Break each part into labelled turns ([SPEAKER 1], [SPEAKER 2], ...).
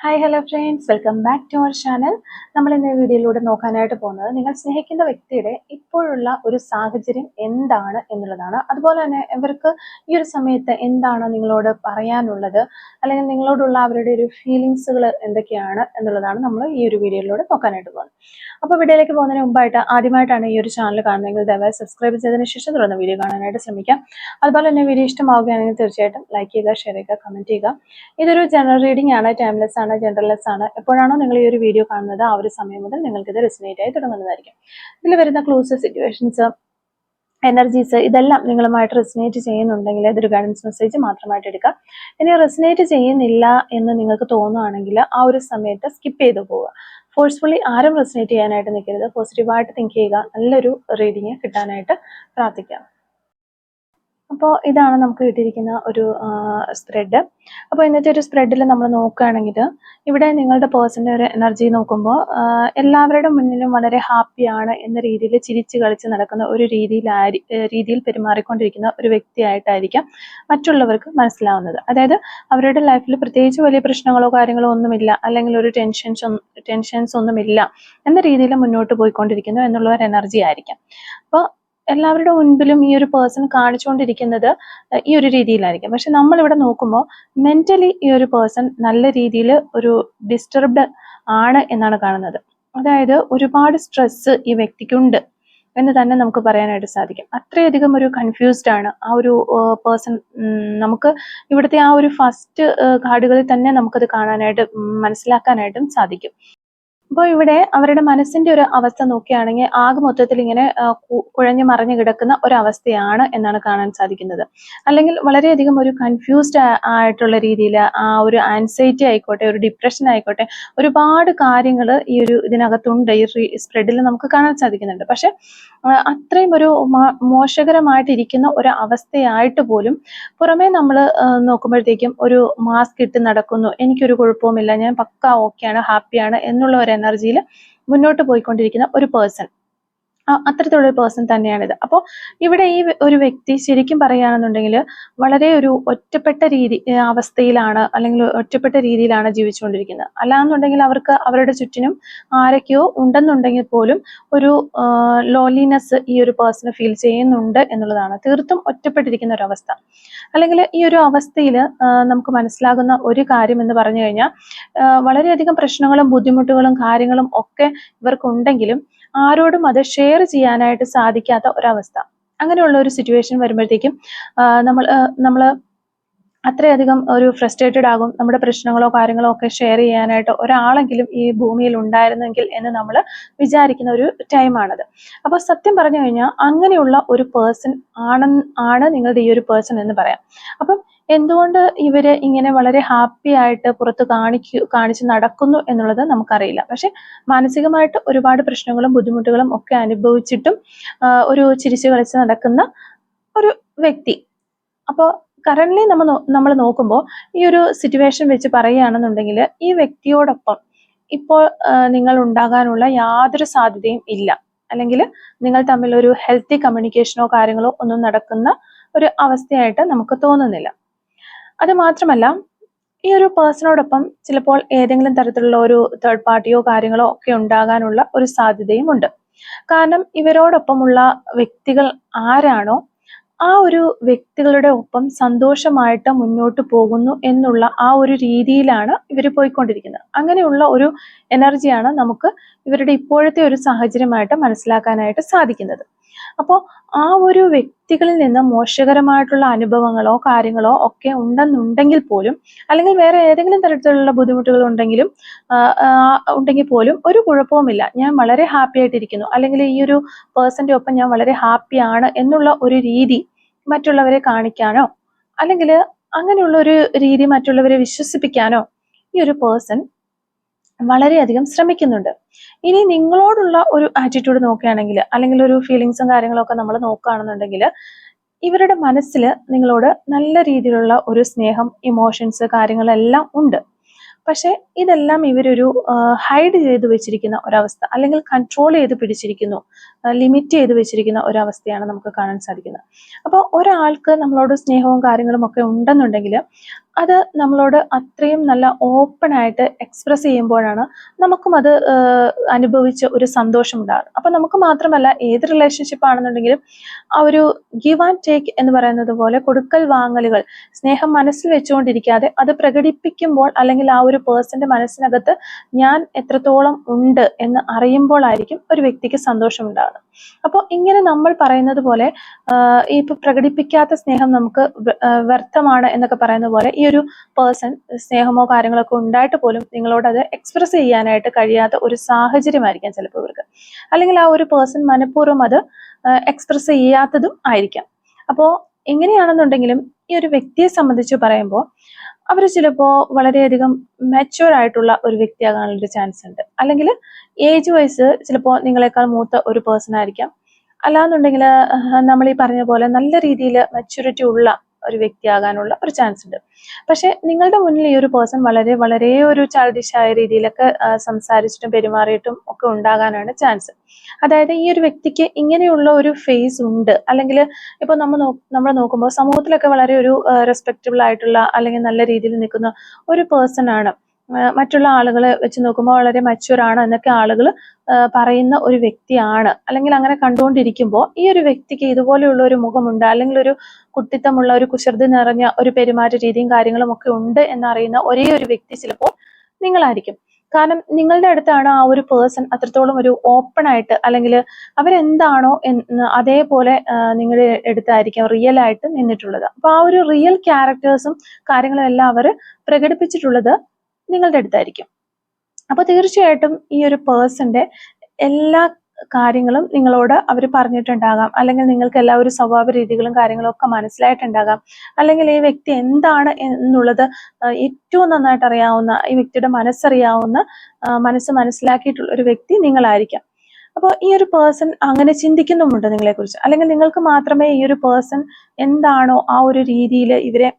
[SPEAKER 1] Hi hello friends, welcome back to our channel. നമ്മൾ ഇന്ന് ഈ വീഡിയോയിലൂടെ നോക്കാനായിട്ട് പോകുന്നത് നിങ്ങൾ സ്നേഹിക്കുന്ന വ്യക്തിയുടെ ഇപ്പോഴുള്ള ഒരു സാഹചര്യം എന്താണ് എന്നുള്ളതാണ്. അതുപോലെ തന്നെ ഇവർക്ക് ഈ ഒരു സമയത്ത് എന്താണ് നിങ്ങളോട് പറയാനുള്ളത്, അല്ലെങ്കിൽ നിങ്ങളോടുള്ള അവരുടെ ഒരു ഫീലിങ്സുകൾ എന്തൊക്കെയാണ് എന്നുള്ളതാണ് നമ്മൾ ഈ ഒരു വീഡിയോയിലൂടെ നോക്കാനായിട്ട് പോകുന്നത്. അപ്പോൾ വീഡിയോയിലേക്ക് പോകുന്നതിന് മുമ്പായിട്ട് ആദ്യമായിട്ടാണ് ഈ ഒരു ചാനൽ കാണുന്നതെങ്കിൽ ദയവായി സബ്സ്ക്രൈബ് ചെയ്തതിന് ശേഷം തുടർന്ന് വീഡിയോ കാണാനായിട്ട് ശ്രമിക്കാം. അതുപോലെ തന്നെ വീഡിയോ ഇഷ്ടമാവുകയാണെങ്കിൽ തീർച്ചയായിട്ടും ലൈക്ക് ചെയ്യുക, ഷെയർ ചെയ്യുക, കമൻറ്റ് ചെയ്യുക. ഇതൊരു ജനറൽ റീഡിംഗ് ആണ്, ടൈംലെസ് ആണ്, ജനറൽലെസ് ആണ്. എപ്പോഴാണോ നിങ്ങൾ ഈ ഒരു വീഡിയോ കാണുന്നത് ആ ഒരു സമയം മുതൽ നിങ്ങൾക്ക് ഇത് റെസിനേറ്റ് ആയി തുടങ്ങുന്നതായിരിക്കും. ഇതിൽ വരുന്ന ക്ലൂസ്, സിറ്റുവേഷൻസ്, എനർജീസ് ഇതെല്ലാം നിങ്ങളുമായിട്ട് റെസിനേറ്റ് ചെയ്യുന്നുണ്ടെങ്കിൽ ഇതൊരു ഗൈഡൻസ് മെസ്സേജ് മാത്രമായിട്ട് എടുക്കുക. ഇനി റെസിനേറ്റ് ചെയ്യുന്നില്ല എന്ന് നിങ്ങൾക്ക് തോന്നുകയാണെങ്കിൽ ആ ഒരു സമയത്ത് സ്കിപ്പ് ചെയ്തു പോവുക. ഫോഴ്സ്ഫുള്ളി ആരും റെസിനേറ്റ് ചെയ്യാനായിട്ട് നിൽക്കരുത്. പോസിറ്റീവായിട്ട് തിങ്ക് ചെയ്യുക. നല്ലൊരു റീഡിങ് കിട്ടാനായിട്ട് പ്രാർത്ഥിക്കാം. അപ്പോൾ ഇതാണ് നമുക്ക് കിട്ടിയിരിക്കുന്ന ഒരു സ്പ്രെഡ്. അപ്പോൾ ഇന്നത്തെ ഒരു സ്പ്രെഡിൽ നമ്മൾ നോക്കുകയാണെങ്കിൽ ഇവിടെ നിങ്ങളുടെ പേഴ്സൻ്റെ ഒരു എനർജി നോക്കുമ്പോൾ എല്ലാവരുടെ മുന്നിലും വളരെ ഹാപ്പിയാണ് എന്ന രീതിയിൽ ചിരിച്ച് കളിച്ച് നടക്കുന്ന ഒരു രീതിയിൽ പെരുമാറിക്കൊണ്ടിരിക്കുന്ന ഒരു വ്യക്തിയായിട്ടായിരിക്കാം മറ്റുള്ളവർക്ക് മനസ്സിലാവുന്നത്. അതായത് അവരുടെ ലൈഫിൽ പ്രത്യേകിച്ച് വലിയ പ്രശ്നങ്ങളോ കാര്യങ്ങളോ ഒന്നുമില്ല, അല്ലെങ്കിൽ ഒരു ടെൻഷൻസ് ഒന്നുമില്ല എന്ന രീതിയിൽ മുന്നോട്ട് പോയിക്കൊണ്ടിരിക്കുന്നു എന്നുള്ള ഒരു എനർജി ആയിരിക്കാം. അപ്പോൾ എല്ലാവരുടെ മുൻപിലും ഈ ഒരു പേഴ്സൺ കാണിച്ചുകൊണ്ടിരിക്കുന്നത് ഈ ഒരു രീതിയിലായിരിക്കും. പക്ഷെ നമ്മളിവിടെ നോക്കുമ്പോൾ മെന്റലി ഈ ഒരു പേഴ്സൺ നല്ല രീതിയിൽ ഒരു ഡിസ്റ്റർബ്ഡ് ആണ് എന്നാണ് കാണുന്നത്. അതായത് ഒരുപാട് സ്ട്രെസ് ഈ വ്യക്തിക്കുണ്ട് എന്ന് തന്നെ നമുക്ക് പറയാനായിട്ട് സാധിക്കും. അത്രയധികം ഒരു കൺഫ്യൂസ്ഡ് ആണ് ആ ഒരു പേഴ്സൺ. നമുക്ക് ഇവിടുത്തെ ആ ഒരു ഫസ്റ്റ് കാർഡുകളിൽ തന്നെ നമുക്കത് കാണാനായിട്ട് മനസ്സിലാക്കാനായിട്ടും സാധിക്കും. അപ്പോൾ ഇവിടെ അവരുടെ മനസ്സിന്റെ ഒരു അവസ്ഥ നോക്കുകയാണെങ്കിൽ ആകെ മൊത്തത്തിൽ ഇങ്ങനെ കുഴഞ്ഞു മറിഞ്ഞു കിടക്കുന്ന ഒരവസ്ഥയാണ് എന്നാണ് കാണാൻ സാധിക്കുന്നത്. അല്ലെങ്കിൽ വളരെയധികം ഒരു കൺഫ്യൂസ്ഡ് ആയിട്ടുള്ള രീതിയിൽ ആ ഒരു ആൻസൈറ്റി ആയിക്കോട്ടെ, ഒരു ഡിപ്രഷൻ ആയിക്കോട്ടെ, ഒരുപാട് കാര്യങ്ങൾ ഈ ഒരു ഇതിനകത്തുണ്ട്, ഈ സ്പ്രെഡിൽ നമുക്ക് കാണാൻ സാധിക്കുന്നുണ്ട്. പക്ഷെ അത്രയും ഒരു മോശകരമായിട്ടിരിക്കുന്ന ഒരു അവസ്ഥയായിട്ട് പോലും പുറമേ നമ്മൾ നോക്കുമ്പോഴത്തേക്കും ഒരു മാസ്ക് ഇട്ട് നടക്കുന്നു, എനിക്കൊരു കുഴപ്പവുമില്ല, ഞാൻ പക്ക ഓക്കെയാണ്, ഹാപ്പിയാണ് എന്നുള്ള ഒരു എനർജിയിൽ മുന്നോട്ട് പോയിക്കൊണ്ടിരിക്കുന്ന ഒരു പേഴ്സൺ, അത്തരത്തിലുള്ള ഒരു പേഴ്സൺ തന്നെയാണിത്. അപ്പോൾ ഇവിടെ ഈ ഒരു വ്യക്തി ശരിക്കും പറയുകയാണെന്നുണ്ടെങ്കിൽ വളരെ ഒരു ഒറ്റപ്പെട്ട അവസ്ഥയിലാണ്, അല്ലെങ്കിൽ ഒറ്റപ്പെട്ട രീതിയിലാണ് ജീവിച്ചുകൊണ്ടിരിക്കുന്നത്. അല്ലാന്നുണ്ടെങ്കിൽ അവർക്ക് അവരുടെ ചുറ്റിനും ആരൊക്കെയോ ഉണ്ടെന്നുണ്ടെങ്കിൽ പോലും ഒരു ലോൺലിനെസ് ഈ ഒരു പേഴ്സണ് ഫീൽ ചെയ്യുന്നുണ്ട് എന്നുള്ളതാണ്. തീർത്തും ഒറ്റപ്പെട്ടിരിക്കുന്ന ഒരു അവസ്ഥ. അല്ലെങ്കിൽ ഈ ഒരു അവസ്ഥയിൽ നമുക്ക് മനസ്സിലാകുന്ന ഒരു കാര്യം എന്ന് പറഞ്ഞു കഴിഞ്ഞാൽ വളരെയധികം പ്രശ്നങ്ങളും ബുദ്ധിമുട്ടുകളും കാര്യങ്ങളും ഒക്കെ ഇവർക്കുണ്ടെങ്കിലും ആരോടും അത് ഷെയർ ചെയ്യാനായിട്ട് സാധിക്കാത്ത ഒരവസ്ഥ. അങ്ങനെയുള്ള ഒരു സിറ്റുവേഷൻ വരുമ്പോഴത്തേക്കും നമ്മൾ അത്രയധികം ഒരു ഫ്രസ്ട്രേറ്റഡ് ആകും. നമ്മുടെ പ്രശ്നങ്ങളോ കാര്യങ്ങളോ ഒക്കെ ഷെയർ ചെയ്യാനായിട്ട് ഒരാളെങ്കിലും ഈ ഭൂമിയിൽ ഉണ്ടായിരുന്നെങ്കിൽ എന്ന് നമ്മൾ വിചാരിക്കുന്ന ഒരു ടൈമാണത്. അപ്പോൾ സത്യം പറഞ്ഞു കഴിഞ്ഞാൽ അങ്ങനെയുള്ള ഒരു പേഴ്സൺ ആണ് നിങ്ങളുടെ ഈ ഒരു പേഴ്സൺ എന്ന് പറയാം. അപ്പം എന്തുകൊണ്ട് ഇവര് ഇങ്ങനെ വളരെ ഹാപ്പി ആയിട്ട് പുറത്ത് കാണിച്ച് നടക്കുന്നു എന്നുള്ളത് നമുക്കറിയില്ല. പക്ഷെ മാനസികമായിട്ട് ഒരുപാട് പ്രശ്നങ്ങളും ബുദ്ധിമുട്ടുകളും ഒക്കെ അനുഭവിച്ചിട്ടും ഒരു ചിരിച്ചു കളിച്ച് നടക്കുന്ന ഒരു വ്യക്തി. അപ്പോൾ കറന്റ്ലി നമ്മൾ നോക്കുമ്പോൾ ഈ ഒരു സിറ്റുവേഷൻ വെച്ച് പറയുകയാണെന്നുണ്ടെങ്കിൽ ഈ വ്യക്തിയോടൊപ്പം ഇപ്പോൾ നിങ്ങൾ ഉണ്ടാകാനുള്ള യാതൊരു സാധ്യതയും ഇല്ല. അല്ലെങ്കിൽ നിങ്ങൾ തമ്മിൽ ഒരു ഹെൽത്തി കമ്മ്യൂണിക്കേഷനോ കാര്യങ്ങളോ ഒന്നും നടക്കുന്ന ഒരു അവസ്ഥയായിട്ട് നമുക്ക് തോന്നുന്നില്ല. അത് മാത്രമല്ല, ഈ ഒരു പേഴ്സണോടൊപ്പം ചിലപ്പോൾ ഏതെങ്കിലും തരത്തിലുള്ള ഒരു തേർഡ് പാർട്ടിയോ കാര്യങ്ങളോ ഒക്കെ ഉണ്ടാകാനുള്ള ഒരു സാധ്യതയും ഉണ്ട്. കാരണം ഇവരോടൊപ്പമുള്ള വ്യക്തികൾ ആരാണോ ആ ഒരു വ്യക്തികളുടെ ഒപ്പം സന്തോഷമായിട്ട് മുന്നോട്ട് പോകുന്നു എന്നുള്ള ആ ഒരു രീതിയിലാണ് ഇവർ പോയിക്കൊണ്ടിരിക്കുന്നത്. അങ്ങനെയുള്ള ഒരു എനർജിയാണ് നമുക്ക് ഇവരുടെ ഇപ്പോഴത്തെ ഒരു സാഹചര്യമായിട്ട് മനസ്സിലാക്കാനായിട്ട് സാധിക്കുന്നത്. അപ്പോൾ ആ ഒരു വ്യക്തികളിൽ നിന്ന് മോശകരമായിട്ടുള്ള അനുഭവങ്ങളോ കാര്യങ്ങളോ ഒക്കെ ഉണ്ടെന്നുണ്ടെങ്കിൽ പോലും, അല്ലെങ്കിൽ വേറെ ഏതെങ്കിലും തരത്തിലുള്ള ബുദ്ധിമുട്ടുകൾ ഉണ്ടെങ്കിൽ പോലും ഒരു കുഴപ്പവുമില്ല, ഞാൻ വളരെ ഹാപ്പി ആയിട്ടിരിക്കുന്നു, അല്ലെങ്കിൽ ഈ ഒരു പേഴ്സന്റെ ഒപ്പം ഞാൻ വളരെ ഹാപ്പിയാണ് എന്നുള്ള ഒരു രീതി മറ്റുള്ളവരെ കാണിക്കാനോ, അല്ലെങ്കിൽ അങ്ങനെയുള്ള ഒരു രീതി മറ്റുള്ളവരെ വിശ്വസിപ്പിക്കാനോ ഈ ഒരു പേഴ്സൺ വളരെയധികം ശ്രമിക്കുന്നുണ്ട്. ഇനി നിങ്ങളോടുള്ള ഒരു ആറ്റിറ്റ്യൂഡ് നോക്കുകയാണെങ്കിൽ, അല്ലെങ്കിൽ ഒരു ഫീലിങ്സും കാര്യങ്ങളൊക്കെ നമ്മൾ നോക്കുകയാണെന്നുണ്ടെങ്കിൽ ഇവരുടെ മനസ്സിൽ നിങ്ങളോട് നല്ല രീതിയിലുള്ള ഒരു സ്നേഹം, ഇമോഷൻസ് കാര്യങ്ങളെല്ലാം ഉണ്ട്. പക്ഷെ ഇതെല്ലാം ഇവരൊരു ഹൈഡ് ചെയ്ത് വെച്ചിരിക്കുന്ന ഒരവസ്ഥ, അല്ലെങ്കിൽ കൺട്രോൾ ചെയ്ത് പിടിച്ചിരിക്കുന്നു, ലിമിറ്റ് ചെയ്ത് വെച്ചിരിക്കുന്ന ഒരവസ്ഥയാണ് നമുക്ക് കാണാൻ സാധിക്കുന്നത്. അപ്പോൾ ഒരാൾക്ക് നമ്മളോട് സ്നേഹവും കാര്യങ്ങളും ഒക്കെ ഉണ്ടെന്നുണ്ടെങ്കിൽ അത് നമ്മളോട് അത്രയും നല്ല ഓപ്പൺ ആയിട്ട് എക്സ്പ്രസ് ചെയ്യുമ്പോഴാണ് നമുക്കും അത് അനുഭവിച്ച ഒരു സന്തോഷം ഉണ്ടാകുന്നത്. അപ്പൊ നമുക്ക് മാത്രമല്ല, ഏത് റിലേഷൻഷിപ്പ് ആണെന്നുണ്ടെങ്കിലും ആ ഒരു ഗിവ് ആൻഡ് ടേക്ക് എന്ന് പറയുന്നത് പോലെ കൊടുക്കൽ വാങ്ങലുകൾ, സ്നേഹം മനസ്സിൽ വെച്ചുകൊണ്ടിരിക്കാതെ അത് പ്രകടിപ്പിക്കുമ്പോൾ, അല്ലെങ്കിൽ ആ ഒരു പേഴ്സന്റെ മനസ്സിനകത്ത് ഞാൻ എത്രത്തോളം ഉണ്ട് എന്ന് അറിയുമ്പോഴായിരിക്കും ഒരു വ്യക്തിക്ക് സന്തോഷം ഉണ്ടാകുന്നത്. അപ്പോൾ ഇങ്ങനെ നമ്മൾ പറയുന്നത് പോലെ ഇപ്പൊ പ്രകടിപ്പിക്കാത്ത സ്നേഹം നമുക്ക് വ്യർത്ഥമാണ് എന്നൊക്കെ പറയുന്ന പോലെ, ഈ ഒരു പേഴ്സൺ സ്നേഹമോ കാര്യങ്ങളൊക്കെ ഉണ്ടായിട്ട് പോലും നിങ്ങളോട് അത് എക്സ്പ്രസ് ചെയ്യാനായിട്ട് കഴിയാത്ത ഒരു സാഹചര്യമായിരിക്കാം ചിലപ്പോൾ ഇവർക്ക്. അല്ലെങ്കിൽ ആ ഒരു പേഴ്സൺ മനഃപൂർവ്വം അത് എക്സ്പ്രസ് ചെയ്യാത്തതും ആയിരിക്കാം. അപ്പോൾ എങ്ങനെയാണെന്നുണ്ടെങ്കിലും ഈ ഒരു വ്യക്തിയെ സംബന്ധിച്ച് പറയുമ്പോൾ അവർ ചിലപ്പോൾ വളരെയധികം മെച്യൂർ ആയിട്ടുള്ള ഒരു വ്യക്തിയാകാനുള്ള ചാൻസ് ഉണ്ട്. അല്ലെങ്കിൽ ഏജ് വൈസ് ചിലപ്പോൾ നിങ്ങളെക്കാൾ മൂത്ത ഒരു പേഴ്സൺ ആയിരിക്കാം. അല്ലാന്നുണ്ടെങ്കിൽ നമ്മൾ ഈ പറഞ്ഞ പോലെ നല്ല രീതിയിൽ മെച്യൂരിറ്റി ഉള്ള ഒരു വ്യക്തിയാകാനുള്ള ഒരു ചാൻസ് ഉണ്ട്. പക്ഷെ നിങ്ങളുടെ മുന്നിൽ ഈ ഒരു പേഴ്സൺ വളരെ വളരെ ഒരു ചൈൽഡിഷായ രീതിയിലൊക്കെ സംസാരിച്ചിട്ടും പെരുമാറിയിട്ടും ഒക്കെ ഉണ്ടാകാനാണ് ചാൻസ്. അതായത് ഈ ഒരു വ്യക്തിക്ക് ഇങ്ങനെയുള്ള ഒരു ഫേസ് ഉണ്ട്. അല്ലെങ്കിൽ ഇപ്പൊ നമ്മൾ നോക്കുമ്പോൾ സമൂഹത്തിലൊക്കെ വളരെ ഒരു റെസ്പെക്റ്റബിൾ ആയിട്ടുള്ള അല്ലെങ്കിൽ നല്ല രീതിയിൽ നിൽക്കുന്ന ഒരു പേഴ്സൺ ആണ്, മറ്റുള്ള ആളുകളെ വെച്ച് നോക്കുമ്പോൾ വളരെ മച്യൂർ ആണ് എന്നൊക്കെ ആളുകൾ പറയുന്ന ഒരു വ്യക്തിയാണ്, അല്ലെങ്കിൽ അങ്ങനെ കണ്ടുകൊണ്ടിരിക്കുമ്പോൾ ഈ ഒരു വ്യക്തിക്ക് ഇതുപോലെയുള്ള ഒരു മുഖമുണ്ട്, അല്ലെങ്കിൽ ഒരു കുട്ടിത്തമുള്ള ഒരു കുസൃതി നിറഞ്ഞ ഒരു പെരുമാറ്റ രീതിയും കാര്യങ്ങളും ഒക്കെ ഉണ്ട് എന്നറിയുന്ന ഒരേ ഒരു വ്യക്തി ചിലപ്പോൾ നിങ്ങളായിരിക്കും. കാരണം നിങ്ങളുടെ അടുത്താണ് ആ ഒരു പേഴ്സൺ അത്രത്തോളം ഒരു ഓപ്പൺ ആയിട്ട്, അല്ലെങ്കിൽ അവരെന്താണോ എന്ന് അതേപോലെ നിങ്ങളുടെ അടുത്തായിരിക്കും റിയൽ ആയിട്ട് നിന്നിട്ടുള്ളത്. അപ്പൊ ആ ഒരു റിയൽ ക്യാരക്ടേഴ്സും കാര്യങ്ങളും എല്ലാം അവർ പ്രകടിപ്പിച്ചിട്ടുള്ളത് നിങ്ങളുടെ അടുത്തായിരിക്കും. അപ്പൊ തീർച്ചയായിട്ടും ഈ ഒരു പേഴ്സന്റെ എല്ലാ കാര്യങ്ങളും നിങ്ങളോട് അവർ പറഞ്ഞിട്ടുണ്ടാകാം, അല്ലെങ്കിൽ നിങ്ങൾക്ക് എല്ലാ ഒരു സ്വഭാവ രീതികളും കാര്യങ്ങളും ഒക്കെ മനസ്സിലായിട്ടുണ്ടാകാം. അല്ലെങ്കിൽ ഈ വ്യക്തി എന്താണ് എന്നുള്ളത് ഏറ്റവും നന്നായിട്ട് അറിയാവുന്ന, ഈ വ്യക്തിയുടെ മനസ്സറിയാവുന്ന, മനസ്സ് മനസ്സിലാക്കിയിട്ടുള്ള ഒരു വ്യക്തി നിങ്ങളായിരിക്കാം. അപ്പോൾ ഈ ഒരു പേഴ്സൺ അങ്ങനെ ചിന്തിക്കുന്നുമുണ്ട് നിങ്ങളെക്കുറിച്ച്, അല്ലെങ്കിൽ നിങ്ങൾക്ക് മാത്രമേ ഈ ഒരു പേഴ്സൺ എന്താണോ ആ ഒരു രീതിയിൽ ഇവരെ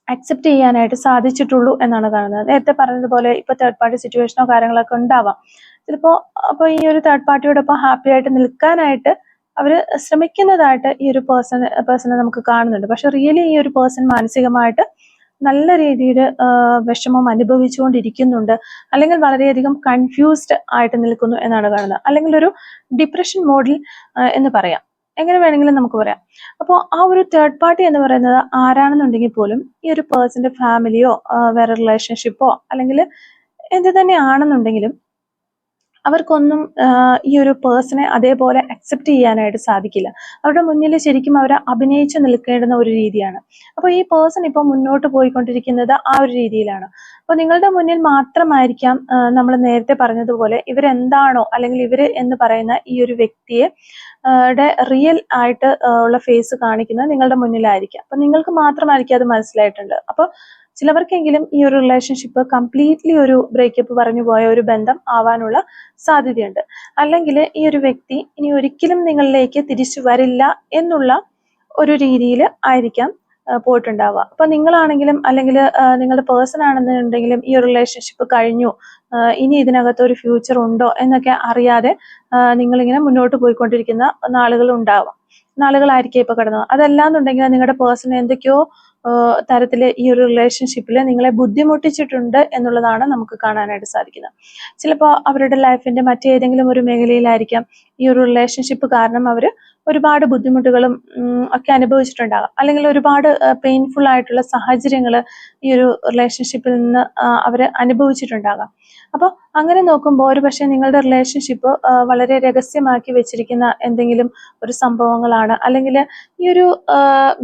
[SPEAKER 1] അക്സെപ്റ്റ് ചെയ്യാനായിട്ട് സാധിച്ചിട്ടുള്ളൂ എന്നാണ് കാണുന്നത്. നേരത്തെ പറഞ്ഞതുപോലെ ഇപ്പൊ തേർഡ് പാർട്ടി സിറ്റുവേഷനോ കാര്യങ്ങളൊക്കെ ഉണ്ടാവാം ചിലപ്പോ. അപ്പൊ ഈ ഒരു തേർഡ് പാർട്ടിയോടൊപ്പം ഹാപ്പി ആയിട്ട് നിൽക്കാനായിട്ട് അവർ ശ്രമിക്കുന്നതായിട്ട് ഈ ഒരു പേഴ്സണെ നമുക്ക് കാണുന്നുണ്ട്. പക്ഷെ റിയലി ഈ ഒരു പേഴ്സൺ മാനസികമായിട്ട് നല്ല രീതിയിൽ വിഷമം അനുഭവിച്ചുകൊണ്ടിരിക്കുന്നുണ്ട്, അല്ലെങ്കിൽ വളരെയധികം കൺഫ്യൂസ്ഡ് ആയിട്ട് നിൽക്കുന്നു എന്നാണ് കാണുന്നത്. അല്ലെങ്കിൽ ഒരു ഡിപ്രഷൻ മോഡിൽ എന്ന് പറയാം, എങ്ങനെ വേണമെങ്കിലും നമുക്ക് പറയാം. അപ്പോൾ ആ ഒരു തേർഡ് പാർട്ടി എന്ന് പറയുന്നത് ആരാണെന്നുണ്ടെങ്കിൽ പോലും ഈ ഒരു പേഴ്സന്റെ ഫാമിലിയോ വേറെ റിലേഷൻഷിപ്പോ അല്ലെങ്കിൽ എന്ത് തന്നെ ആണെന്നുണ്ടെങ്കിലും അവർക്കൊന്നും ഈ ഒരു പേഴ്സണെ അതേപോലെ അക്സെപ്റ്റ് ചെയ്യാനായിട്ട് സാധിക്കില്ല. അവരുടെ മുന്നിൽ ശരിക്കും അവർ അഭിനയിച്ചു നിൽക്കേണ്ടുന്ന ഒരു രീതിയാണ്. അപ്പോൾ ഈ പേഴ്സൺ ഇപ്പോൾ മുന്നോട്ട് പോയിക്കൊണ്ടിരിക്കുന്നത് ആ ഒരു രീതിയിലാണ്. അപ്പോൾ നിങ്ങളുടെ മുന്നിൽ മാത്രമായിരിക്കാം നമ്മൾ നേരത്തെ പറഞ്ഞതുപോലെ ഇവരെന്താണോ, അല്ലെങ്കിൽ ഇവർ എന്ന് പറയുന്ന ഈ ഒരു വ്യക്തിയെ റിയൽ ആയിട്ട് ഉള്ള ഫേസ് കാണിക്കുന്നത് നിങ്ങളുടെ മുന്നിലായിരിക്കാം. അപ്പൊ നിങ്ങൾക്ക് മാത്രമായിരിക്കും അത് മനസ്സിലായിട്ടുണ്ട്. അപ്പോൾ ചിലവർക്കെങ്കിലും ഈ ഒരു റിലേഷൻഷിപ്പ് കംപ്ലീറ്റ്ലി ഒരു ബ്രേക്കപ്പ് പറഞ്ഞു പോയ ഒരു ബന്ധം ആവാനുള്ള സാധ്യതയുണ്ട്. അല്ലെങ്കിൽ ഈ ഒരു വ്യക്തി ഇനി ഒരിക്കലും നിങ്ങളിലേക്ക് തിരിച്ചു വരില്ല എന്നുള്ള ഒരു രീതിയിൽ ആയിരിക്കാം പോയിട്ടുണ്ടാവുക. അപ്പൊ നിങ്ങളാണെങ്കിലും അല്ലെങ്കിൽ നിങ്ങളുടെ പേഴ്സൺ ആണെന്നുണ്ടെങ്കിലും ഈ ഒരു റിലേഷൻഷിപ്പ് കഴിഞ്ഞു, ഇനി ഇതിനകത്ത് ഒരു ഫ്യൂച്ചർ ഉണ്ടോ എന്നൊക്കെ അറിയാതെ നിങ്ങളിങ്ങനെ മുന്നോട്ട് പോയിക്കൊണ്ടിരിക്കുന്ന നാളുകളായിരിക്കും ഇപ്പൊ കിടന്നത്. അതല്ലാന്നുണ്ടെങ്കിൽ നിങ്ങളുടെ പേഴ്സൺ എന്തൊക്കെയോ തരത്തിൽ ഈ ഒരു റിലേഷൻഷിപ്പിൽ നിങ്ങളെ ബുദ്ധിമുട്ടിച്ചിട്ടുണ്ട് എന്നുള്ളതാണ് നമുക്ക് കാണാനായിട്ട് സാധിക്കുന്നത്. ചിലപ്പോൾ അവരുടെ ലൈഫിന്റെ മറ്റേതെങ്കിലും ഒരു മേഖലയിലായിരിക്കാം ഈ ഒരു റിലേഷൻഷിപ്പ് കാരണം അവർ ഒരുപാട് ബുദ്ധിമുട്ടുകളും ഒക്കെ അനുഭവിച്ചിട്ടുണ്ടാകാം, അല്ലെങ്കിൽ ഒരുപാട് പെയിൻഫുൾ ആയിട്ടുള്ള സാഹചര്യങ്ങൾ ഈ ഒരു റിലേഷൻഷിപ്പിൽ നിന്ന് അവർ അനുഭവിച്ചിട്ടുണ്ടാകാം. അപ്പോൾ അങ്ങനെ നോക്കുമ്പോൾ ഒരു പക്ഷേ നിങ്ങളുടെ റിലേഷൻഷിപ്പ് വളരെ രഹസ്യമാക്കി വെച്ചിരിക്കുന്ന എന്തെങ്കിലും ഒരു സംഭവങ്ങളാണ്, അല്ലെങ്കിൽ ഈ ഒരു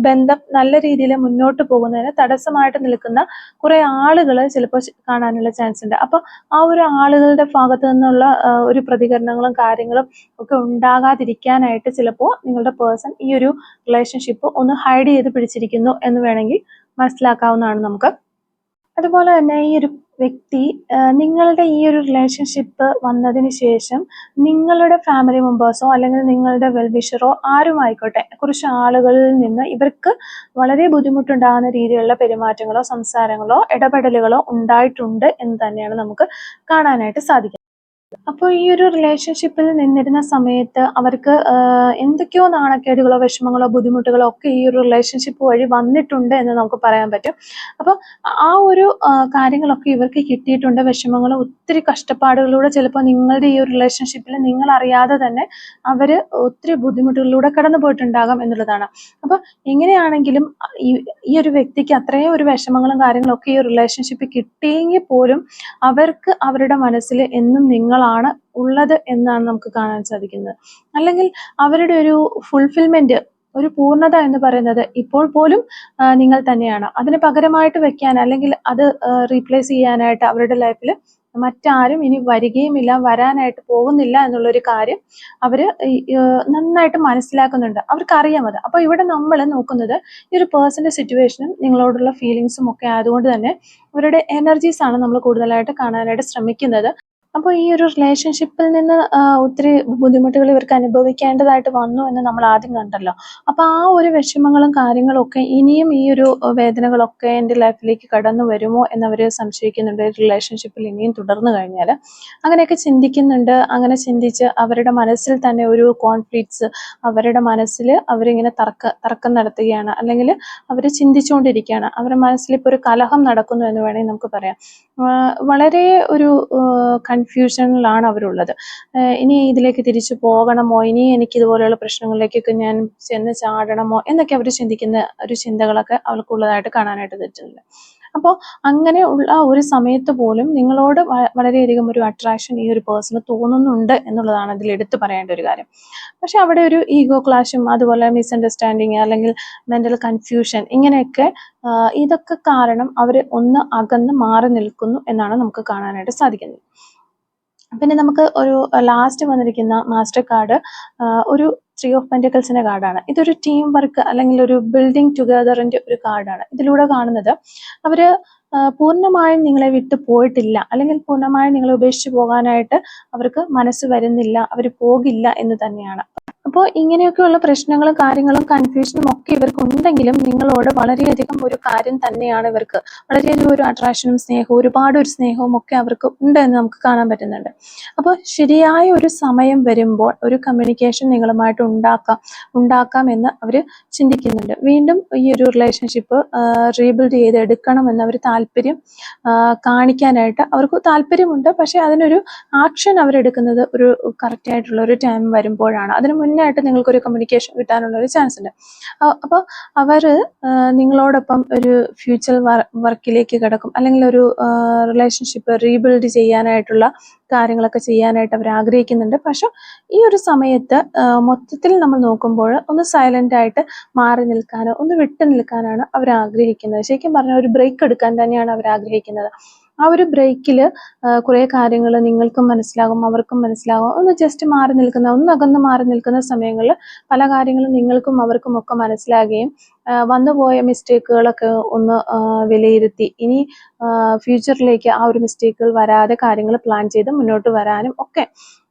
[SPEAKER 1] ബന്ധം നല്ല രീതിയിൽ മുന്നോട്ട് പോകുന്നതിന് തടസ്സമായിട്ട് നിൽക്കുന്ന കുറെ ആളുകൾ ചിലപ്പോൾ കാണാനുള്ള ചാൻസ് ഉണ്ട്. അപ്പോൾ ആ ഒരു ആളുകളുടെ ഭാഗത്ത് നിന്നുള്ള ഒരു പ്രതികരണങ്ങളും കാര്യങ്ങളും ഒക്കെ ഉണ്ടാകാതിരിക്കാനായിട്ട് ചിലപ്പോൾ നിങ്ങളുടെ പേഴ്സൺ ഈ ഒരു റിലേഷൻഷിപ്പ് ഒന്ന് ഹൈഡ് ചെയ്ത് പിടിച്ചിരിക്കുന്നു എന്ന് വേണമെങ്കിൽ മനസ്സിലാക്കാവുന്നതാണ് നമുക്ക്. അതുപോലെ തന്നെ ഈ ഒരു വ്യക്തി നിങ്ങളുടെ ഈ ഒരു റിലേഷൻഷിപ്പ് വന്നതിന് ശേഷം നിങ്ങളുടെ ഫാമിലി മെമ്പേഴ്സോ അല്ലെങ്കിൽ നിങ്ങളുടെ വെൽവിഷറോ ആരും ആയിക്കോട്ടെ കുറച്ച് ആളുകളിൽ നിന്ന് ഇവർക്ക് വളരെ ബുദ്ധിമുട്ടുണ്ടാകുന്ന രീതിയിലുള്ള പെരുമാറ്റങ്ങളോ സംസാരങ്ങളോ ഇടപെടലുകളോ ഉണ്ടായിട്ടുണ്ട് എന്ന് തന്നെയാണ് നമുക്ക് കാണാനായിട്ട് സാധിക്കുന്നത്. അപ്പോൾ ഈ ഒരു റിലേഷൻഷിപ്പിൽ നിന്നിരുന്ന സമയത്ത് അവർക്ക് എന്തൊക്കെയോ നാണക്കേടുകളോ വിഷമങ്ങളോ ബുദ്ധിമുട്ടുകളോ ഒക്കെ ഈ ഒരു റിലേഷൻഷിപ്പ് വഴി വന്നിട്ടുണ്ട് എന്ന് നമുക്ക് പറയാൻ പറ്റും. അപ്പോൾ ആ ഒരു കാര്യങ്ങളൊക്കെ ഇവർക്ക് കിട്ടിയിട്ടുണ്ട്. വിഷമങ്ങളും ഒത്തിരി കഷ്ടപ്പാടുകളിലൂടെ ചിലപ്പോൾ നിങ്ങളുടെ ഈ ഒരു റിലേഷൻഷിപ്പിൽ നിങ്ങൾ അറിയാതെ തന്നെ അവർ ഒത്തിരി ബുദ്ധിമുട്ടുകളിലൂടെ കടന്നു പോയിട്ടുണ്ടാകാം എന്നുള്ളതാണ്. അപ്പോൾ എങ്ങനെയാണെങ്കിലും ഈ ഒരു വ്യക്തിക്ക് അത്രയും ഒരു വിഷമങ്ങളും കാര്യങ്ങളൊക്കെ ഈ റിലേഷൻഷിപ്പ് കിട്ടിയെങ്കിൽ പോലും അവർക്ക് അവരുടെ മനസ്സിൽ എന്നും നിങ്ങളാണ് ഉള്ളത് എന്നാണ് നമുക്ക് കാണാൻ സാധിക്കുന്നത്. അല്ലെങ്കിൽ അവരുടെ ഒരു ഫുൾഫിൽമെന്റ്, ഒരു പൂർണ്ണത എന്ന് പറയുന്നത് ഇപ്പോൾ പോലും നിങ്ങൾ തന്നെയാണ്. അതിന് പകരമായിട്ട് വെക്കാൻ അല്ലെങ്കിൽ അത് റീപ്ലേസ് ചെയ്യാനായിട്ട് അവരുടെ ലൈഫിൽ മറ്റാരും ഇനി വരികയുമില്ല, വരാനായിട്ട് പോകുന്നില്ല എന്നുള്ളൊരു കാര്യം അവർ നന്നായിട്ട് മനസ്സിലാക്കുന്നുണ്ട്. അവർക്കറിയാം അത്. അപ്പോൾ ഇവിടെ നമ്മൾ നോക്കുന്നത് ഈ ഒരു പേഴ്സന്റെ സിറ്റുവേഷനും നിങ്ങളോടുള്ള ഫീലിങ്സും ഒക്കെ ആയതുകൊണ്ട് തന്നെ അവരുടെ എനർജീസ് ആണ് നമ്മൾ കൂടുതലായിട്ട് കാണാനായിട്ട് ശ്രമിക്കുന്നത്. അപ്പോൾ ഈ ഒരു റിലേഷൻഷിപ്പിൽ നിന്ന് ഒത്തിരി ബുദ്ധിമുട്ടുകൾ ഇവർക്ക് അനുഭവിക്കേണ്ടതായിട്ട് വന്നു എന്ന് നമ്മൾ ആദ്യം കണ്ടല്ലോ. അപ്പോൾ ആ ഒരു വിഷമങ്ങളും കാര്യങ്ങളും ഒക്കെ ഇനിയും ഈ ഒരു വേദനകളൊക്കെ എൻ്റെ ലൈഫിലേക്ക് കടന്നു വരുമോ എന്നവർ സംശയിക്കുന്നുണ്ട്. റിലേഷൻഷിപ്പിൽ ഇനിയും തുടർന്നു കഴിഞ്ഞാൽ അങ്ങനെയൊക്കെ ചിന്തിക്കുന്നുണ്ട്. അങ്ങനെ ചിന്തിച്ച് അവരുടെ മനസ്സിൽ തന്നെ ഒരു കോൺഫ്ലിക്ട്സ്, അവരുടെ മനസ്സിൽ അവരിങ്ങനെ തർക്കം നടത്തുകയാണ്, അല്ലെങ്കിൽ അവർ ചിന്തിച്ചുകൊണ്ടിരിക്കുകയാണ്. അവരുടെ മനസ്സിൽ ഇപ്പോൾ ഒരു കലഹം നടക്കുന്നു എന്ന് വേണമെങ്കിൽ നമുക്ക് പറയാം. വളരെ ഒരു കൺഫ്യൂഷനിലാണ് അവരുള്ളത്. ഇനി ഇതിലേക്ക് തിരിച്ചു പോകണമോ, ഇനി എനിക്ക് ഇതുപോലെയുള്ള പ്രശ്നങ്ങളിലേക്കൊക്കെ ഞാൻ ചെന്ന് ചാടണമോ എന്നൊക്കെ അവർ ചിന്തിക്കുന്ന ഒരു ചിന്തകളൊക്കെ അവർക്കുള്ളതായിട്ട് കാണാനായിട്ട് പറ്റുന്നുണ്ട്. അപ്പോൾ അങ്ങനെ ഉള്ള ഒരു സമയത്ത് പോലും നിങ്ങളോട് വളരെയധികം ഒരു അട്രാക്ഷൻ ഈ ഒരു പേഴ്സണ് തോന്നുന്നുണ്ട് എന്നുള്ളതാണ് ഇതിൽ എടുത്തു പറയേണ്ട ഒരു കാര്യം. പക്ഷെ അവിടെ ഒരു ഈഗോ ക്ലാഷും അതുപോലെ മിസ്അണ്ടർസ്റ്റാൻഡിങ് അല്ലെങ്കിൽ മെന്റൽ കൺഫ്യൂഷൻ ഇങ്ങനെയൊക്കെ ഇതൊക്കെ കാരണം അവർ ഒന്ന് അകന്ന് മാറി നിൽക്കുന്നു എന്നാണ് നമുക്ക് കാണാനായിട്ട് സാധിക്കുന്നത്. പിന്നെ നമുക്ക് ഒരു ലാസ്റ്റ് വന്നിരിക്കുന്ന മാസ്റ്റർ കാർഡ് ഒരു 3 ഓഫ് പെന്റിക്കിൾസിന്റെ കാർഡാണ്. ഇതൊരു ടീം വർക്ക് അല്ലെങ്കിൽ ഒരു ബിൽഡിംഗ് ടുഗദറിന്റെ ഒരു കാർഡാണ്. ഇതിലൂടെ കാണുന്നത് അവര് പൂർണ്ണമായും നിങ്ങളെ വിട്ടു പോയിട്ടില്ല, അല്ലെങ്കിൽ പൂർണ്ണമായും നിങ്ങളെ ഉപേക്ഷിച്ച് പോകാനായിട്ട് അവർക്ക് മനസ്സ് വരുന്നില്ല, അവർ പോകില്ല എന്ന് തന്നെയാണ്. അപ്പോൾ ഇങ്ങനെയൊക്കെയുള്ള പ്രശ്നങ്ങളും കാര്യങ്ങളും കൺഫ്യൂഷനും ഒക്കെ ഇവർക്ക് ഉണ്ടെങ്കിലും നിങ്ങളോട് വളരെയധികം ഒരു കാര്യം തന്നെയാണ് ഇവർക്ക്. വളരെയധികം ഒരു അട്രാക്ഷനും സ്നേഹവും, ഒരുപാട് ഒരു സ്നേഹവും ഒക്കെ അവർക്ക് ഉണ്ട് എന്ന് നമുക്ക് കാണാൻ പറ്റുന്നുണ്ട്. അപ്പോൾ ശരിയായ ഒരു സമയം വരുമ്പോൾ ഒരു കമ്മ്യൂണിക്കേഷൻ നിങ്ങളുമായിട്ട് ഉണ്ടാക്കാം എന്ന് അവർ ചിന്തിക്കുന്നുണ്ട്. വീണ്ടും ഈ ഒരു റിലേഷൻഷിപ്പ് റീബിൽഡ് ചെയ്തെടുക്കണം എന്ന് അവർ താല്പര്യം കാണിക്കാനായിട്ട് അവർക്ക് താല്പര്യമുണ്ട്. പക്ഷെ അതിനൊരു ആക്ഷൻ അവരെടുക്കുന്നത് ഒരു കറക്റ്റ് ആയിട്ടുള്ള ഒരു ടൈം വരുമ്പോഴാണ്. അതിന് മുന്നായിട്ട് നിങ്ങൾക്കൊരു കമ്മ്യൂണിക്കേഷൻ കിട്ടാനുള്ള ഒരു ചാൻസ് ഉണ്ട്. അപ്പോൾ അവർ നിങ്ങളോടൊപ്പം ഒരു ഫ്യൂച്ചർ വർക്കിലേക്ക് കിടക്കും, അല്ലെങ്കിൽ ഒരു റിലേഷൻഷിപ്പ് റീബിൽഡ് ചെയ്യാനായിട്ടുള്ള കാര്യങ്ങളൊക്കെ ചെയ്യാനായിട്ട് അവർ ആഗ്രഹിക്കുന്നുണ്ട്. പക്ഷെ ഈ ഒരു സമയത്ത് മൊത്തത്തിൽ നമ്മൾ നോക്കുമ്പോൾ ഒന്ന് സൈലന്റ് ആയിട്ട് മാറി നിൽക്കാനോ ഒന്ന് വിട്ടു നിൽക്കാനാണ് അവർ ആഗ്രഹിക്കുന്നത്. ശരിക്കും പറഞ്ഞാൽ ഒരു ബ്രേക്ക് എടുക്കാൻ തന്നെയാണ് അവർ ആഗ്രഹിക്കുന്നത്. ആ ഒരു ബ്രേക്കിൽ കുറേ കാര്യങ്ങൾ നിങ്ങൾക്കും മനസ്സിലാകും, അവർക്കും മനസ്സിലാകും. ഒന്ന് ജസ്റ്റ് മാറി നിൽക്കുന്ന, ഒന്ന് അകന്ന് മാറി നിൽക്കുന്ന സമയങ്ങളിൽ പല കാര്യങ്ങളും നിങ്ങൾക്കും അവർക്കും ഒക്കെ മനസ്സിലാകുകയും വന്നുപോയ മിസ്റ്റേക്കുകളൊക്കെ ഒന്ന് വിലയിരുത്തി ഇനി ഫ്യൂച്ചറിലേക്ക് ആ ഒരു മിസ്റ്റേക്കുകൾ വരാതെ കാര്യങ്ങൾ പ്ലാൻ ചെയ്ത് മുന്നോട്ട് വരാനും ഒക്കെ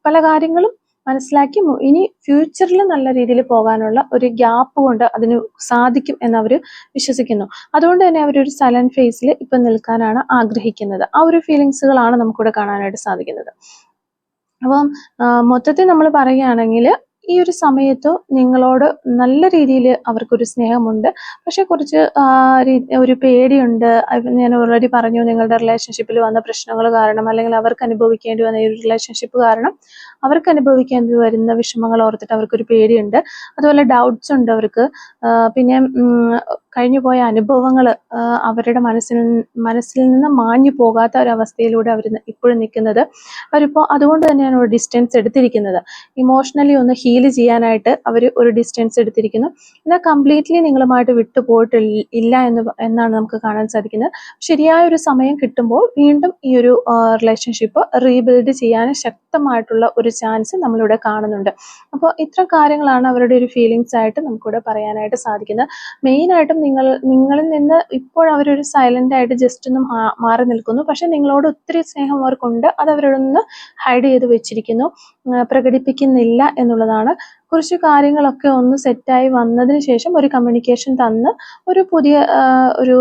[SPEAKER 1] പല കാര്യങ്ങളും മനസ്സിലാക്കി ഇനി ഫ്യൂച്ചറിൽ നല്ല രീതിയിൽ പോകാനുള്ള ഒരു ഗ്യാപ്പ് കൊണ്ട് അതിന് സാധിക്കും എന്നവർ വിശ്വസിക്കുന്നു. അതുകൊണ്ട് തന്നെ അവരൊരു സൈലന്റ് ഫേസിൽ ഇപ്പം നിൽക്കാനാണ് ആഗ്രഹിക്കുന്നത്. ആ ഒരു ഫീലിങ്സുകളാണ് നമുക്കിവിടെ കാണാനായിട്ട് സാധിക്കുന്നത്. അപ്പം മൊത്തത്തിൽ നമ്മൾ പറയുകയാണെങ്കിൽ ഈ ഒരു സമയത്ത് നിങ്ങളോട് നല്ല രീതിയിൽ അവർക്കൊരു സ്നേഹമുണ്ട്. പക്ഷെ കുറച്ച് ഒരു പേടിയുണ്ട്. ഞാൻ ഓൾറെഡി പറഞ്ഞു, നിങ്ങളുടെ റിലേഷൻഷിപ്പിൽ വന്ന പ്രശ്നങ്ങൾ കാരണം അല്ലെങ്കിൽ അവർക്ക് അനുഭവിക്കേണ്ടി വന്ന ഈ ഒരു റിലേഷൻഷിപ്പ് കാരണം അവർക്ക് അനുഭവിക്കേണ്ടി വരുന്ന വിഷമങ്ങൾ ഓർത്തിട്ട് അവർക്കൊരു പേടിയുണ്ട്. അതുപോലെ ഡൗട്ട്സ് ഉണ്ട് അവർക്ക്. പിന്നെ കഴിഞ്ഞു പോയ അനുഭവങ്ങൾ അവരുടെ മനസ്സിൽ നിന്ന് മാഞ്ഞു പോകാത്ത ഒരവസ്ഥയിലൂടെ അവർ ഇപ്പോഴും നിൽക്കുന്നത്. അവരിപ്പോൾ അതുകൊണ്ട് തന്നെയാണ് ഒരു ഡിസ്റ്റൻസ് എടുത്തിരിക്കുന്നത്. ഇമോഷണലി ഒന്ന് ഹീൽ ചെയ്യാനായിട്ട് അവർ ഒരു ഡിസ്റ്റൻസ് എടുത്തിരിക്കുന്നു. എന്നാൽ കംപ്ലീറ്റ്ലി നിങ്ങളുമായിട്ട് വിട്ടുപോയിട്ടില്ല എന്നാണ് നമുക്ക് കാണാൻ സാധിക്കുന്നത്. ശരിയായ ഒരു സമയം കിട്ടുമ്പോൾ വീണ്ടും ഈ ഒരു റിലേഷൻഷിപ്പ് റീബിൽഡ് ചെയ്യാൻ ശക്തമായിട്ടുള്ള ഒരു ചാൻസ് നമ്മളിവിടെ കാണുന്നുണ്ട്. അപ്പോൾ ഇത്ര കാര്യങ്ങളാണ് അവരുടെ ഒരു ഫീലിങ്സ് ആയിട്ട് നമുക്കിവിടെ പറയാനായിട്ട് സാധിക്കുന്നത്. മെയിനായിട്ടും നിങ്ങളിൽ നിന്ന് ഇപ്പോൾ അവരൊരു സൈലന്റ് ആയിട്ട് ജസ്റ്റ് ഒന്ന് മാറി നിൽക്കുന്നു. പക്ഷെ നിങ്ങളോട് ഒത്തിരി സ്നേഹം അവർക്കുണ്ട്. അത് അവരോടൊന്ന് ഹൈഡ് ചെയ്ത് വെച്ചിരിക്കുന്നു, പ്രകടിപ്പിക്കുന്നില്ല എന്നുള്ളതാണ്. കുറച്ച് കാര്യങ്ങളൊക്കെ ഒന്ന് സെറ്റായി വന്നതിന് ശേഷം ഒരു കമ്മ്യൂണിക്കേഷൻ തന്ന് ഒരു പുതിയ ഒരു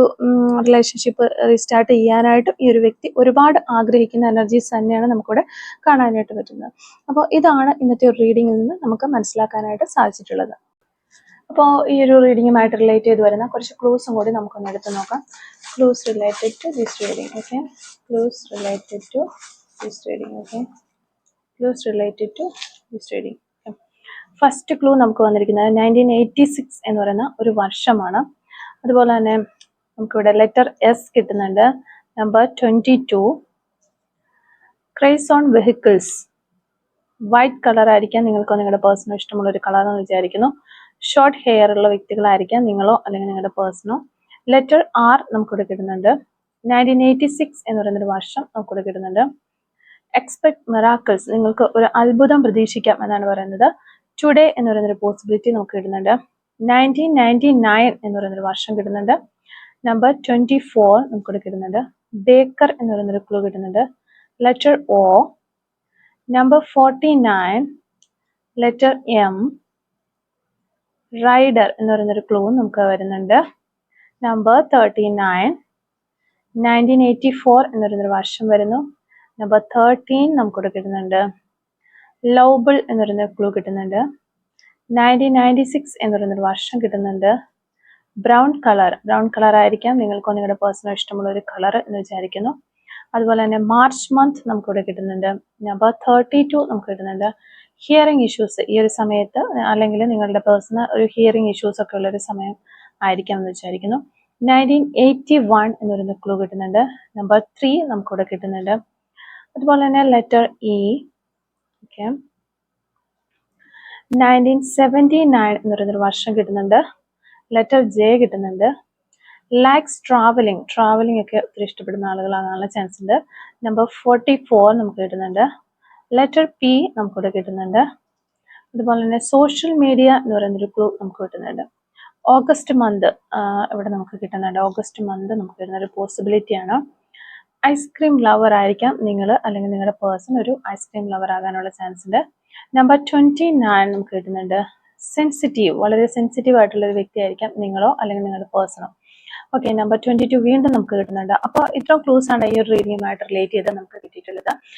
[SPEAKER 1] റിലേഷൻഷിപ്പ് റീസ്റ്റാർട്ട് ചെയ്യാനായിട്ടും ഈ ഒരു വ്യക്തി ഒരുപാട് ആഗ്രഹിക്കുന്ന എനർജീസ് തന്നെയാണ് നമുക്കിവിടെ കാണാനായിട്ട് പറ്റുന്നത്. അപ്പോൾ ഇതാണ് ഇന്നത്തെ ഒരു റീഡിങ്ങിൽ നിന്ന് നമുക്ക് മനസ്സിലാക്കാനായിട്ട് സാധിച്ചിട്ടുള്ളത്. അപ്പോൾ ഈ ഒരു റീഡിങ്ങുമായിട്ട് റിലേറ്റ് ചെയ്ത് വരുന്ന കുറച്ച് ക്ലൂസും കൂടി നമുക്കൊന്ന് എടുത്ത് നോക്കാം. Clues related to this reading. Okay, clues related to this reading. Okay, clues related to this reading. First clue നമുക്ക് വന്നിരിക്കുന്നത് 1986 എന്ന് പറയുന്ന ഒരു വർഷമാണ്. അതുപോലെ തന്നെ നമുക്കിവിടെ ലെറ്റർ എസ് കിട്ടുന്നുണ്ട്. Number 22. Cries on vehicles. White colour ആയിരിക്കാം നിങ്ങൾക്കോ നിങ്ങളുടെ പേഴ്സണോ ഇഷ്ടമുള്ള ഒരു കളർ എന്ന് വിചാരിക്കുന്നു. ഷോർട്ട് ഹെയർ ഉള്ള വ്യക്തികളായിരിക്കാം നിങ്ങളോ അല്ലെങ്കിൽ നിങ്ങളുടെ പേഴ്സണോ. ലെറ്റർ ആർ നമുക്കിവിടെ കിട്ടുന്നുണ്ട്. 1986 എന്ന് പറയുന്നൊരു വർഷം നമുക്കിവിടെ കിട്ടുന്നുണ്ട്. Expect miracles. നിങ്ങൾക്ക് ഒരു അത്ഭുതം പ്രതീക്ഷിക്കാം എന്നാണ് പറയുന്നത്. ടുഡേ എന്ന് പറയുന്നൊരു പോസിബിലിറ്റി നമുക്ക് കിട്ടുന്നുണ്ട്. 1999 എന്ന് പറയുന്നൊരു വർഷം കിട്ടുന്നുണ്ട്. നമ്പർ 24 നമുക്കിവിടെ കിട്ടുന്നുണ്ട്. ബേക്കർ എന്ന് പറയുന്നൊരു ക്ലൂ കിട്ടുന്നുണ്ട്. Letter O. Number 49. Letter M. Rider എന്ന് പറയുന്നൊരു ക്ലൂ നമുക്ക് വരുന്നുണ്ട്. നമ്പർ 39. 1984 എന്ന് പറയുന്നൊരു വർഷം വരുന്നു. നമ്പർ 13 നമുക്കിവിടെ കിട്ടുന്നുണ്ട്. ലൗബിൾ എന്ന് പറയുന്ന ക്ലൂ കിട്ടുന്നുണ്ട്. 1996 എന്ന് പറയുന്നൊരു വർഷം കിട്ടുന്നുണ്ട്. ബ്രൗൺ കളർ ആയിരിക്കാം നിങ്ങൾക്കോ നിങ്ങളുടെ പേഴ്സണോ ഇഷ്ടമുള്ള ഒരു കളർ എന്ന് വിചാരിക്കുന്നു. അതുപോലെ തന്നെ മാർച്ച് മന്ത് നമുക്കിവിടെ കിട്ടുന്നുണ്ട്. നമ്പർ 32 നമുക്ക് കിട്ടുന്നുണ്ട്. ഹിയറിംഗ് ഇഷ്യൂസ് ഈ ഒരു സമയത്ത് അല്ലെങ്കിൽ നിങ്ങളുടെ പേഴ്സണ് ഒരു ഹിയറിംഗ് ഇഷ്യൂസ് ഒക്കെ ഉള്ളൊരു സമയം ആയിരിക്കാം എന്ന് വിചാരിക്കുന്നു. 1981 എന്ന് പറയുന്ന ക്ലൂ കിട്ടുന്നുണ്ട്. നമ്പർ 3 നമുക്കിവിടെ കിട്ടുന്നുണ്ട്. അതുപോലെ തന്നെ ലെറ്റർ ഇ. ഓക്കെ, 1979 എന്ന് പറയുന്നൊരു വർഷം കിട്ടുന്നുണ്ട്. ലെറ്റർ ജെ കിട്ടുന്നുണ്ട്. ലൈക്സ് ട്രാവലിംഗ് ഒക്കെ ഒത്തിരി ഇഷ്ടപ്പെടുന്ന ആളുകളാകാനുള്ള ചാൻസ് ഉണ്ട്. നമ്പർ 44 നമുക്ക് കിട്ടുന്നുണ്ട്. ലെറ്റർ പി നമുക്കിവിടെ കിട്ടുന്നുണ്ട്. അതുപോലെ തന്നെ സോഷ്യൽ മീഡിയ എന്ന് പറയുന്നൊരു ക്ലൂ നമുക്ക് കിട്ടുന്നുണ്ട്. ഓഗസ്റ്റ് മന്ത് ഇവിടെ നമുക്ക് കിട്ടുന്നുണ്ട്. ഓഗസ്റ്റ് മന്ത് നമുക്ക് കിട്ടുന്ന ഒരു പോസിബിലിറ്റിയാണ്. ഐസ്ക്രീം ലവർ ആയിരിക്കാം നിങ്ങൾ അല്ലെങ്കിൽ നിങ്ങളുടെ പേഴ്സൺ ഒരു ഐസ്ക്രീം ലവർ ആകാനുള്ള ചാൻസ് ഉണ്ട്. നമ്പർ 29 നമുക്ക് കിട്ടുന്നുണ്ട്. സെൻസിറ്റീവ്, വളരെ സെൻസിറ്റീവ് ആയിട്ടുള്ള ഒരു വ്യക്തി ആയിരിക്കാം നിങ്ങളോ അല്ലെങ്കിൽ നിങ്ങളുടെ പേഴ്സണോ. ഓക്കെ, നമ്പർ 22 വീണ്ടും നമുക്ക് കിട്ടുന്നുണ്ട്. അപ്പോൾ ഇത്രയും ക്ലൂസ് ആണ് ഈ ഒരു റീഡിങ്ങുമായിട്ട് റിലേറ്റ് ചെയ്ത് നമുക്ക് കിട്ടിയിട്ടുള്ളത്.